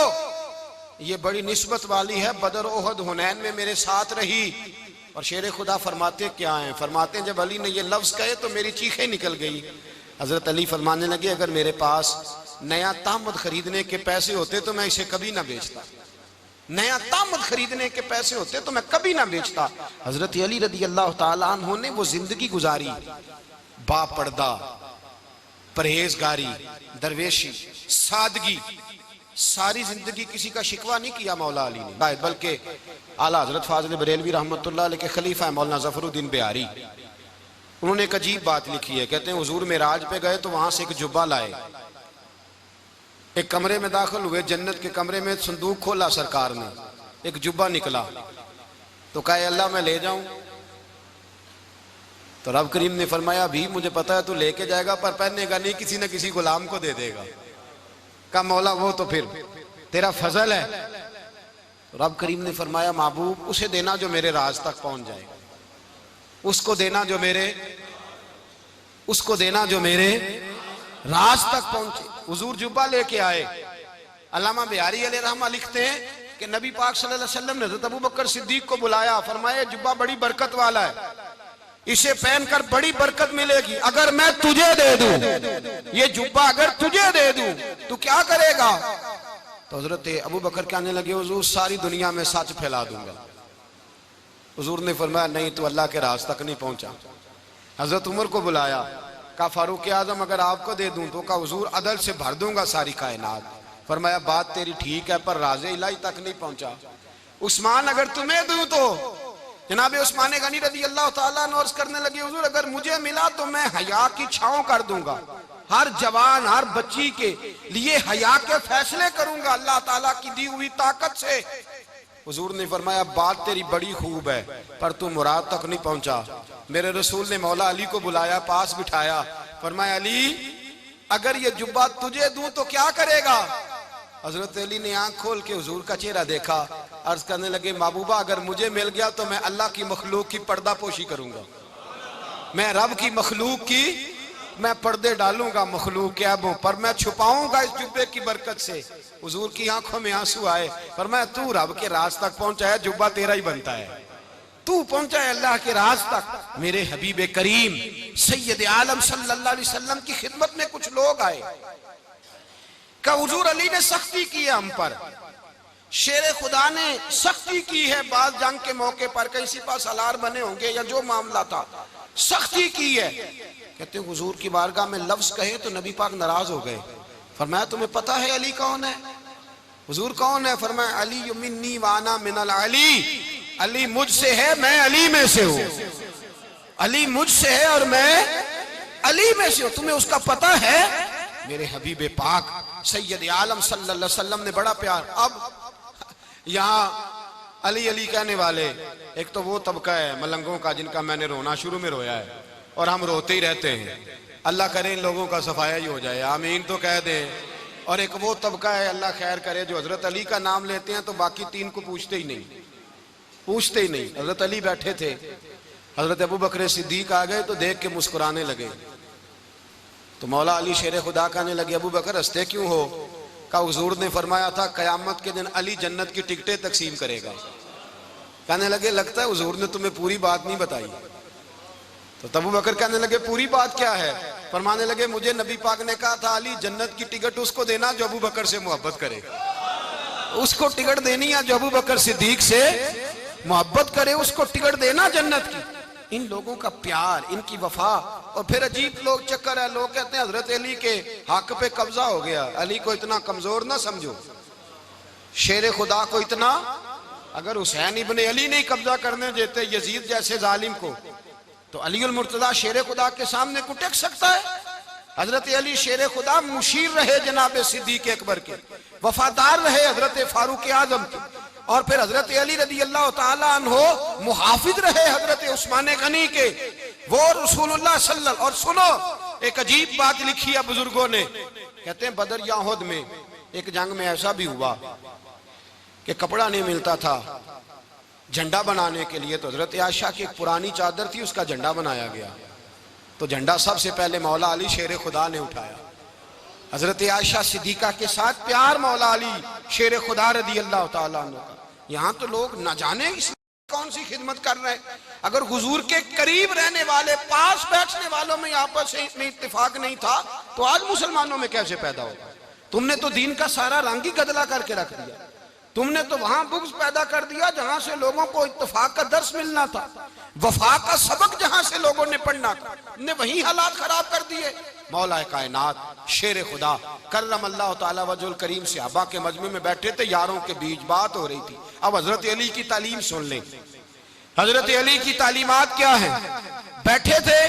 ये बड़ी निस्बत वाली है, बदर, ओहद, हुनैन में मेरे साथ रही। और शेर खुदा फरमाते क्या हैं? फरमाते हैं जब अली ने ये लफ्ज कहे तो मेरी चीखें निकल गई। हजरत अली फरमाने लगे अगर मेरे पास नया तामद खरीदने के पैसे होते तो मैं इसे कभी ना बेचता, नया तामद खरीदने के पैसे होते तो मैं कभी ना बेचता। हजरत अली रज़ी अल्लाह ताला अन्हु ने वो जिंदगी गुजारी, बापर्दा, परहेजगारी, दरवेशी, सादगी, सारी जिंदगी किसी का शिकवा नहीं किया मौला अली ने, बल्कि आला हजरत फाजिल बरेलवी रहमतुल्लाह अलैह के खलीफा है मौलाना ज़फरुद्दीन बिहारी, उन्होंने एक अजीब बात लिखी है। कहते हैं हुजूर मेराज पे गए तो वहां से एक जुब्बा लाए, एक कमरे में दाखिल हुए, जन्नत के कमरे में संदूक खोला सरकार ने, एक जुब्बा निकला। तो कहा अल्लाह मैं ले जाऊं? तो रब करीम ने फरमाया भी मुझे पता है तू लेके जाएगा पर पहनेगा नहीं, किसी न किसी गुलाम को दे देगा। कहा मौला वो तो फिर तेरा फजल है। तो रब करीम ने फरमाया महबूब उसे देना जो मेरे राज तक पहुंच जाएगा, उसको देना जो मेरे राज तक पहुंचे। हुजूर जुब्बा लेके आए। अल्लामा बिहारी अलैहि रहमा लिखते हैं कि नबी पाक सल्लल्लाहु अलैहि वसल्लम ने हज़रत अबू बकर सिद्दीक को बुलाया, फरमाया जुब्बा बड़ी बरकत वाला है, इसे पहनकर बड़ी बरकत मिलेगी। अगर मैं तुझे दे दूं, ये जुब्बा अगर तुझे दे दूं तो क्या करेगा? तो हजरत अबू बकर कहने लगे हुजूर सारी दुनिया में सच फैला दूंगा। हुजूर ने फरमाया नहीं तू अल्लाह के राज तक नहीं पहुंचा। हजरत उमर को बुलाया, कहा फारूक आजम अगर आपको दे दूं तो? कहा हुजूर अदल से भर दूंगा सारी कायनात। फरमाया बात तेरी ठीक है पर राज़े इलाही तक नहीं पहुंचा। उस्मान अगर तुम्हें दूं तो? जनाब उस्मान गनी रज़ी अल्लाह ताला अन्हु अर्ज़ करने लगे हुजूर अगर मुझे मिला तो मैं हया की छांव कर दूंगा, हर जवान हर बच्ची के लिए हया के फैसले करूंगा अल्लाह ताला की दी हुई ताकत से। हुजूर ने फरमाया बात तेरी बड़ी खूब है पर तू मुराद तक नहीं पहुंचा। मेरे रसूल ने मौला अली को बुलाया, पास बिठाया, फरमाया अली अगर ये जुब्बा तुझे दूं तो क्या करेगा? हजरत अली ने आंख खोल के हुजूर का चेहरा देखा, अर्ज करने लगे महबूबा अगर मुझे मिल गया तो मैं अल्लाह की मखलूक की पर्दा पोशी करूंगा, मैं रब की मखलूक की मैं पर्दे डालूंगा मखलूक के ऐबों पर, मैं छुपाऊंगा इस जुब्बे की बरकत से। हुजूर की आंखों में आंसू आए, पर मैं तू रब के राज तक पहुंचा है, जुब्बा तेरा ही बनता है, तू पहुंचा है अल्लाह के राज तक। मेरे हबीब करीम सैयद आलम सल्लल्लाहु अलैहि वसल्लम की खिदमत में कुछ लोग आए, का हुजूर अली ने सख्ती की है हम पर, शेर खुदा ने सख्ती की है, बाज जंग के मौके पर कहीं सिपा सलार बने होंगे या जो मामला था सख्ती की है। कहते हुजूर की बारगाह में लफ्ज कहे तो नबी पाक नाराज हो गए। फरमाया तुम्हें पता है अली कौन है? हुजूर कौन है? फरमाया अली मिन्नी वाना मिनल अली, अली मुझसे है मैं अली में से हूं, अली मुझसे है और मैं अली में से हूं, तुम्हें उसका पता है? मेरे हबीब पाक सैयद आलम सल्लल्लाहु अलैहि वसल्लम ने बड़ा प्यार। अब यहाँ अली अली कहने वाले एक तो वो तबका है मलंगों का जिनका मैंने रोना शुरू में रोया है और हम रोते ही रहते हैं, अल्लाह करे इन लोगों का सफाया ही हो जाए, आमीन तो कह दे। और एक वो तबका है अल्लाह खैर करे जो हजरत अली का नाम लेते हैं तो बाकी तीन को पूछते ही नहीं। हजरत अली बैठे थे, हजरत अबू बकर सिद्दीक आ गए तो देख के मुस्कुराने लगे। तो मौला अली शेर खुदा कहने लगे अबू बकर हंसते क्यों हो? का हुजूर ने फरमाया था कयामत के दिन अली जन्नत की टिकटें तकसीम करेगा। कहने लगे लगता है हुजूर ने तुम्हें पूरी बात नहीं बताई। तो अबू बकर कहने लगे पूरी बात क्या है? फरमाने लगे मुझे नबी पाक ने कहा था अली जन्नत की टिकट उसको देना जो अबू बकर से मोहब्बत करे, उसको टिकट देनी है जो अबू बकर सिद्दीक से मोहब्बत करे, उसको टिकट देना जन्नत की। इन लोगों का प्यार, इनकी वफा। और फिर अजीब लोग चक्कर है, लोग कहते हैं हजरत अली के हक पे कब्जा हो गया, अली को इतना कमजोर ना समझो, शेर खुदा को इतना, अगर हुसैन इब्ने अली नहीं कब्जा करने देते यजीद जैसे जालिम को तो अली उल मुर्तजा शेर खुदा के सामने को टेक सकता है? हजरत अली शेर खुदा मुशीर रहे जनाब सिद्दीक अकबर के, वफादार रहे हजरत फारूक आजम के, और फिर हजरत अली रज़ी अल्लाह ताला अन्हो मुहाफिज रहे हजरत उस्मान गनी के, वो रसूलुल्लाह सल्लल्लाहु। और सुनो एक अजीब बात लिखी है बुजुर्गों ने, कहते हैं बदर या उहद में एक जंग में ऐसा भी हुआ कि कपड़ा नहीं मिलता था झंडा बनाने के लिए, तो हजरत आयशा की एक पुरानी चादर थी उसका झंडा बनाया गया। तो झंडा सबसे पहले मौला अली शेर खुदा ने उठाया। हजरत आयशा सिद्दीका के साथ प्यार मौला अली शेर खुदा रज़ी अल्लाह ताला अन्हु का। यहाँ तो लोग न जाने कौन सी खिदमत कर रहे हैं। अगर हुजूर के करीब रहने वाले पास बैठने वालों में आपस में इत्तेफाक नहीं था तो आज मुसलमानों में कैसे पैदा होगा? तुमने तो दीन का सारा रंग ही गदला करके रख दिया, तुमने तो वहां बुग़्ज़ पैदा कर दिया जहां से लोगों को इत्तेफाक का दर्स मिलना था, वफा का सबक जहां से लोगों ने पढ़ना था, ने वही हालात खराब कर दिए। मौला कायनात शेर खुदा करम अल्लाह ताला वजुल करीम सहाबा के मजमे में बैठे थे, यारों के बीच बात हो रही थी। अब हजरत अली की तालीम सुन लें, हजरत अली की तालीमात क्या है। बैठे थे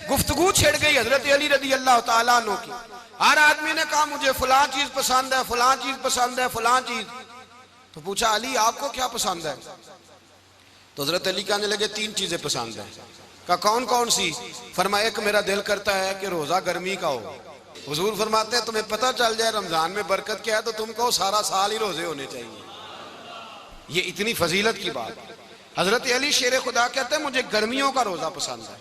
गुफ्तगू छिड़ गई हजरत अली रदी अल्लाह तआला अन्हु की। हर आदमी ने कहा मुझे फलां चीज पसंद है, फलां चीज पसंद है, फलां चीज। तो पूछा अली आपको क्या पसंद है? तो हजरत अली कहने लगे 3 चीजें पसंद है। कहा कौन कौन सी? फरमाया एक मेरा दिल करता है कि रोजा गर्मी का हो। हुजूर फरमाते हैं तुम्हें पता चल जाए रमजान में बरकत क्या है तो तुम कहो सारा साल ही रोजे होने चाहिए। ये इतनी फजीलत की बात। हजरत अली शेर खुदा कहते हैं मुझे गर्मियों का रोजा पसंद है।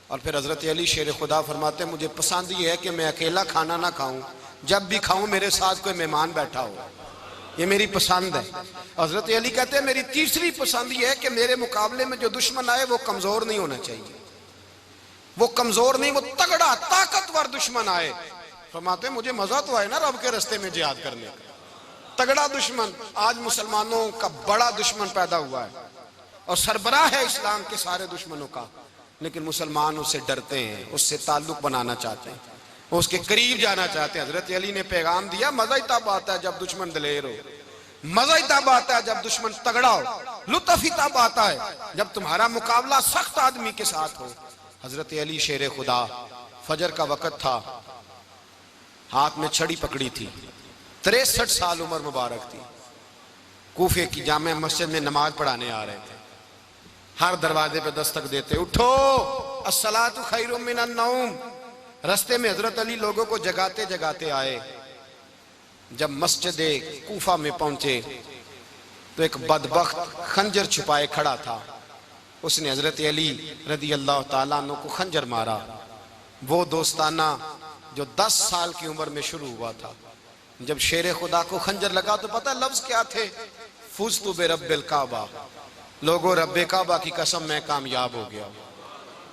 और फिर हजरत अली शेर खुदा फरमाते हैं मुझे पसंद ये है कि मैं अकेला खाना ना खाऊं, जब भी खाऊं मेरे साथ कोई मेहमान बैठा हो, ये मेरी पसंद है। हजरत अली कहते हैं मेरी तीसरी पसंद ये है कि मेरे मुकाबले में जो दुश्मन आए वो कमजोर नहीं होना चाहिए, वो कमजोर नहीं, वो तगड़ा ताकतवर दुश्मन आए। फरमाते मुझे मजा तो आए ना रब के रास्ते में जिहाद करने का, तगड़ा दुश्मन। आज मुसलमानों का बड़ा दुश्मन पैदा हुआ है और सरबराह है इस्लाम के सारे दुश्मनों का, लेकिन मुसलमान उससे डरते हैं, उससे ताल्लुक बनाना चाहते हैं, उसके करीब जाना चाहते हैं। हजरत अली ने पैगाम दिया मजा ही तब आता है जब दुश्मन दलेर हो, मजा ही तब आता है जब दुश्मन तगड़ा हो, लुत्फ ही तब आता है जब तुम्हारा मुकाबला सख्त आदमी के साथ हो। हजरत अली शेर खुदा, फजर का वक़्त था, हाथ में छड़ी पकड़ी थी, 63 साल उम्र मुबारक थी, कूफे की जामे मस्जिद में नमाज पढ़ाने आ रहे थे। हर दरवाजे पे दस्तक देते उठो अस्सलातु खैरुम मिनन नौम। रास्ते में हजरत अली लोगों को जगाते जगाते आए। जब मस्जिद कूफा में पहुंचे तो एक बदबख्त खंजर छुपाए खड़ा था, उसने हजरत अली रदी अल्लाह ताला अन्हु को खंजर मारा। वो दोस्ताना जो 10 साल की उम्र में शुरू हुआ था। जब शेर खुदा को खंजर लगा तो पता लफ्ज क्या थे? फुज़्तु बिरब्बिल काबा, लोगों रब्बे काबा की कसम मैं कामयाब हो गया,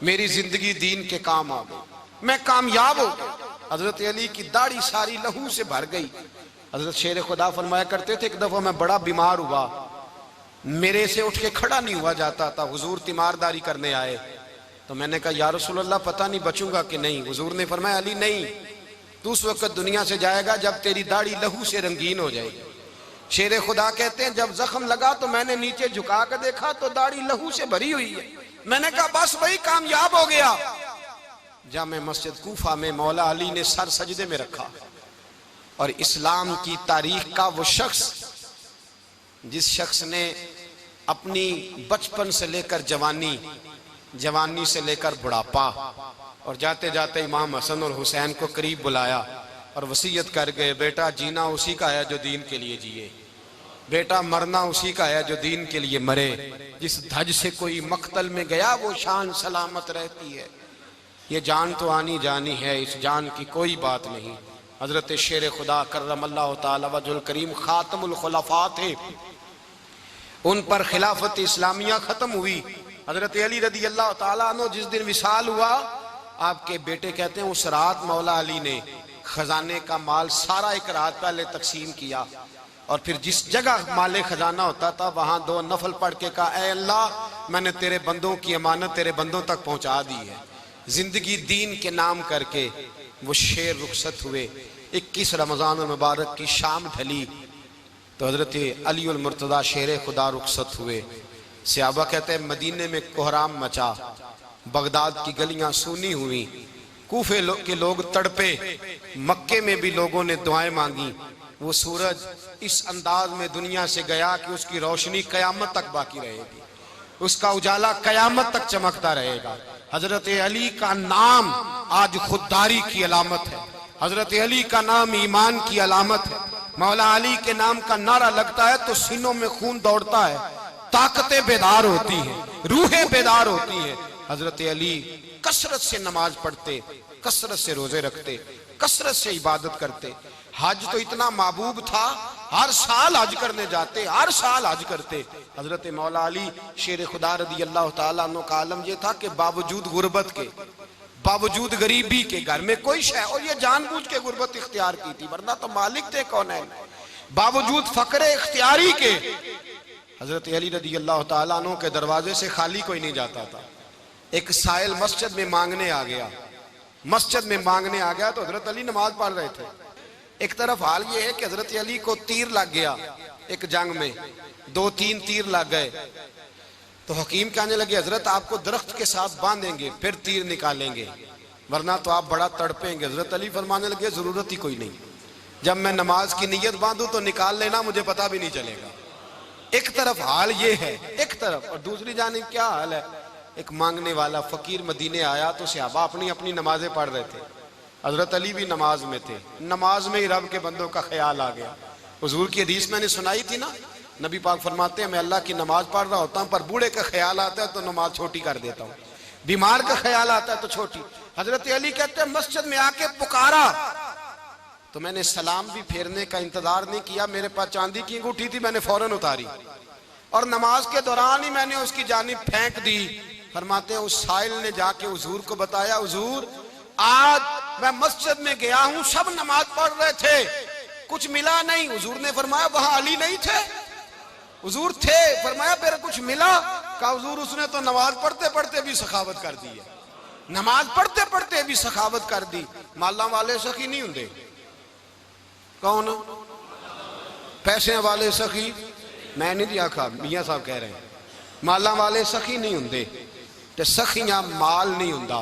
मेरी जिंदगी दीन के काम आ गई, मैं कामयाब हो गया। हजरत अली की दाढ़ी सारी लहू से भर गई। हजरत शेर खुदा फरमाया करते थे एक दफा मैं बड़ा बीमार हुआ, मेरे से उठ के खड़ा नहीं हुआ जाता था, हुजूर तीमारदारी करने आए तो मैंने कहा या रसूल अल्लाह पता नहीं बचूंगा कि नहीं। हुजूर ने फरमाया अली नहीं, तू उस वक्त दुनिया से जाएगा जब तेरी दाढ़ी लहू से रंगीन हो जाएगी। शेर खुदा कहते हैं जब जख्म लगा तो मैंने नीचे झुका कर देखा तो दाढ़ी लहू से भरी हुई है। मैंने कहा बस वही कामयाब हो गया। जामे मस्जिद कूफा में मौला अली ने सर सजदे में रखा और इस्लाम की तारीख का वो शख्स जिस शख्स ने अपनी बचपन से लेकर जवानी, जवानी से लेकर बुढ़ापा और जाते जाते इमाम हसन और हुसैन को करीब बुलाया और वसीयत कर गए बेटा जीना उसी का है जो दीन के लिए जिए, बेटा मरना उसी का है जो दीन के लिए मरे। जिस धज से कोई मक्तल में गया वो शान सलामत रहती है, ये जान तो आनी जानी है, इस जान की कोई बात नहीं। हजरत शेर खुदा करमल्लाहु ताला वजहुल करीम खातमुल खुलफा थे, उन पर खिलाफत इस्लामिया खत्म हुई। हजरत अली रदी अल्लाह ताला अन्हु जिस दिन विसाल हुआ, आपके बेटे कहते हैं उस रात मौला अली ने खजाने का माल सारा एक रात पहले तकसीम किया और फिर जिस जगह माले खजाना होता था वहां 2 नफल पढ़ के कहा ऐ अल्लाह मैंने तेरे बंदों की अमानत तेरे बंदों तक पहुंचा दी है। जिंदगी दीन के नाम करके वो शेर रुखसत हुए। 21 रमजान मुबारक की शाम ढली तो हजरत अली उल मुर्तदा शेर खुदा रुखसत हुए। सहाबा कहते हैं मदीने में कोहराम मचा, बगदाद की गलियां सूनी हुई, कूफे के लोग तड़पे, मक्के में भी लोगों ने दुआएं मांगी। वो सूरज इस अंदाज में दुनिया से गया कि उसकी रोशनी कयामत तक बाकी रहेगी, उसका उजाला कयामत तक चमकता रहेगा। हजरत अली का नाम आज खुददारी की अलामत है, हजरत अली का नाम ईमान की अलामत है। मौला अली के नाम का नारा लगता है तो सीनों में खून दौड़ता है, ताकतें बेदार होती हैं, रूहें बेदार होती हैं। हजरत अली कसरत से नमाज पढ़ते, कसरत से रोजे रखते, कसरत से इबादत करते। हज तो इतना महबूब था, हर साल हज करने जाते, हर साल हज करते। हजरत मौला अली शेर खुदा रदी अल्लाह ताला अन्हु का आलम यह था कि बावजूद गुर्बत के, बावजूद गरीबी के, घर में कोई शय, और ये जानबूझ के गुर्बत इख्तियार की थी वरना तो मालिक थे कौन है, बावजूद फकरे इख्तियारी के हजरत अली रदी अल्लाह ताला अन्हु के दरवाजे से खाली कोई नहीं जाता था। एक साइल मस्जिद में मांगने आ गया, मस्जिद में मांगने आ गया तो हजरत अली नमाज पढ़ रहे थे। एक तरफ हाल ये है कि हजरत अली को तीर लग गया, एक जंग में 2-3 तीर लग गए। तो हकीम कहने लगे हजरत आपको दरख्त के साथ बांधेंगे फिर तीर निकालेंगे, वरना तो आप बड़ा तड़पेंगे। हजरत अली फरमाने लगे जरूरत ही कोई नहीं, जब मैं नमाज की नीयत बांधूं तो निकाल लेना, मुझे पता भी नहीं चलेगा। एक तरफ हाल ये है, एक तरफ, और दूसरी जानिब क्या हाल है, एक मांगने वाला फकीर मदीने आया तो सहाबा अपनी अपनी नमाजें पढ़ रहे थे, हजरत अली भी नमाज में थे। नमाज में ही रब के बंदों का ख्याल आ गया। हुजूर की हदीस मैंने सुनाई थी ना, नबी पाक फरमाते हैं मैं अल्लाह की नमाज पढ़ रहा होता हूँ पर बूढ़े का ख्याल आता है तो नमाज छोटी कर देता हूँ, बीमार का ख्याल आता है तो छोटी। हजरत अली कहते हैं मस्जिद में आके पुकारा तो मैंने सलाम भी फेरने का इंतजार नहीं किया, मेरे पास चांदी की अंगूठी थी, मैंने फौरन उतारी और नमाज के दौरान ही मैंने उसकी जानिब फेंक दी। फरमाते हैं उस साइल ने जाके हुजूर को बताया, हुजूर आज मैं मस्जिद में गया हूं, सब नमाज पढ़ रहे थे, कुछ मिला नहीं। हुजूर ने फरमाया वहां अली नहीं थे? हुजूर थे। फरमाया फिर कुछ मिला? कहा हुजूर उसने तो नमाज पढ़ते पढ़ते भी सखावत कर दी है, नमाज पढ़ते पढ़ते भी सखावत कर दी। माला वाले सखी नहीं होंगे? कौन? पैसे वाले सखी? मैं नहीं आखा, मियां साहब कह रहे हैं माला वाले सखी नहीं होंगे, ते सखियां माल नहीं होंदा,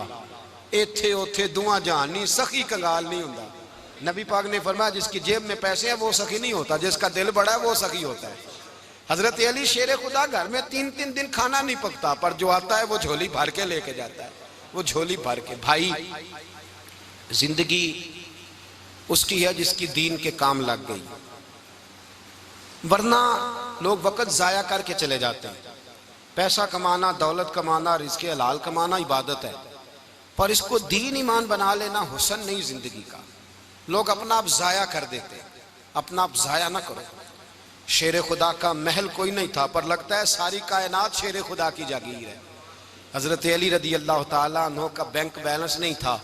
इथे उथे दुआ जहान नहीं, सखी कंगाल नहीं होंदा। नबी पाक ने फरमाया जिसकी जेब में पैसे हैं वो सखी नहीं होता, जिसका दिल बड़ा है वो सखी होता है। हजरत अली शेर खुदा घर में 3-3 दिन खाना नहीं पकता, पर जो आता है वो झोली भर के लेके जाता है, वो झोली भर के। भाई जिंदगी उसकी है जिसकी दीन के काम लग गई, वरना लोग वक्त जाया करके चले जाते हैं। पैसा कमाना, दौलत कमाना, रिज़्क़ हलाल कमाना इबादत है, पर इसको दीन ईमान बना लेना हुस्न नहीं जिंदगी का। लोग अपना आप जाया कर देते, अपना आप जाया ना करो। शेर खुदा का महल कोई नहीं था, पर लगता है सारी कायनात शेर खुदा की जागीर है। हजरत अली रदी अल्लाह ताला अन्हु का बैंक बैलेंस नहीं था,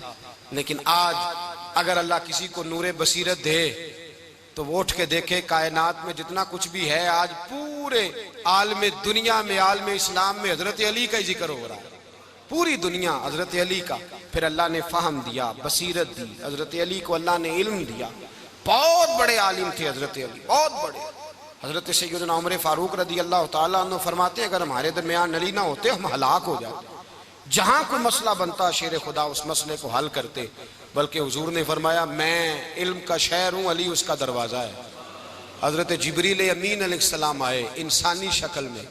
लेकिन आज अगर अल्लाह किसी को नूरे बसीरत दे तो वो उठ के देखे कायनात में जितना कुछ भी है, आज पूरे आलम दुनिया में, आलम इस्लाम में हजरत अली का ही जिक्र हो रहा है, पूरी दुनिया हजरत अली का। फिर अल्लाह ने फहम दिया, बसीरत दी, हजरत अली को अल्लाह ने इल्म दिया। बहुत बड़े आलिम थे हजरत अली, बहुत बड़े। हजरत सैयदना उमर फारूक रदी अल्लाह ताला अन्हु फरमाते हैं अगर हमारे दरमियान अली ना होते हम हलाक हो जाते। जहां कोई मसला बनता शेर खुदा उस मसले को हल करते, बल्कि हुजूर ने फरमाया मैं इल्म का शहर हूं, अली उसका दरवाजा है। हजरत जिब्रील अमीन अलैहिस्सलाम आए इंसानी शक्ल में,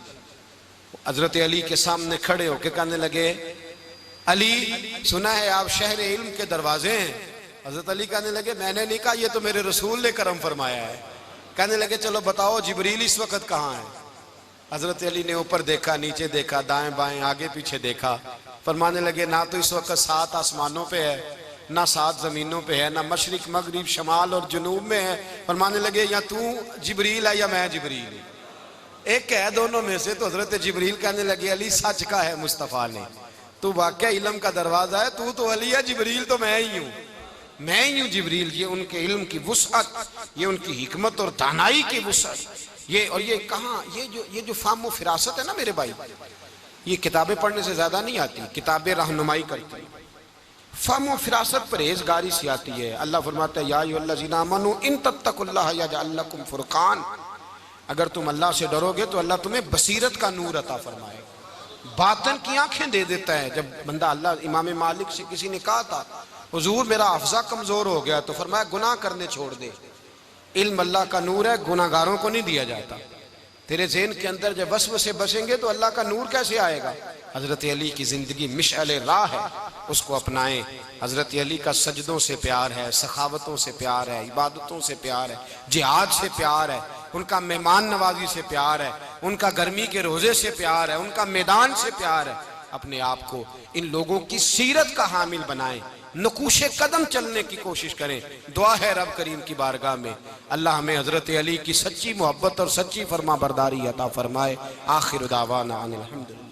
हजरत अली के सामने खड़े होकर कहने लगे अली सुना है आप शहर इल्म के दरवाजे हैं। हजरत अली कहने लगे मैंने नहीं कहा, ये तो मेरे रसूल ने करम फरमाया है। कहने लगे चलो बताओ जिब्रील इस वक्त कहाँ है? हजरत अली ने ऊपर देखा, नीचे देखा, दाएं बाएं, आगे पीछे देखा। फरमाने लगे ना तो इस वक्त 7 आसमानों पे है, ना 7 जमीनों पे है, ना मशरिक मगरिब शमाल और जुनूब में है। फरमाने लगे या तू जिब्रील है या मैं जिब्रील, एक है दोनों में से। तो हजरत जिब्रील कहने लगे अली सच का है मुस्तफ़ा ने, तू वाकई इल्म का दरवाजा है, तू तो अली है, जिब्रील तो मैं ही हूँ, मैं ही हूँ जिब्रील। ये उनके इल्म की वुसअत, ये उनकी हिकमत और दानाई की वुसअत, ये और ये कहाँ, ये जो फाहम फिरासत है ना मेरे भाई, ये किताबें पढ़ने से ज्यादा नहीं आती, किताबें रहनुमाई करती। फाहम फिरासत परहेजगारी से आती है। अल्लाह फरमाता है या अय्युहल्लज़ीना आमनू इन तत्तकुल्लाह यजअल लकुम फुरकान, अगर तुम अल्लाह से डरोगे तो अल्लाह तुम्हें बसीरत का नूर अता फरमाएगा, बातन की आंखें दे देता है। जब बंदा अल्लाह, इमाम मालिक से किसी ने कहा था हुजूर मेरा हफ्जा कमजोर हो गया, तो फरमाया गुनाह करने छोड़ दे, इल्म अल्लाह का नूर है, गुनाहगारों को नहीं दिया जाता। तेरे ज़हन के अंदर जब वसवसे बसेंगे तो अल्लाह का नूर कैसे आएगा? हजरत अली की जिंदगी मिशअल राह है, उसको अपनाएं। हजरत अली का सजदों से प्यार है, सखावतों से प्यार है, इबादतों से प्यार है, जिहाद से प्यार है, उनका मेहमान नवाजी से प्यार है, उनका गर्मी के रोजे से प्यार है, उनका मैदान से प्यार है। अपने आप को इन लोगों की सीरत का हामिल बनाएं, नकूशे कदम चलने की कोशिश करें। दुआ है रब करीम की बारगाह में अल्लाह हमें हजरत अली की सच्ची मोहब्बत और सच्ची फरमा बरदारी अता फरमाए। आखिर दावाना अनिल हम्दुलिल्लाह।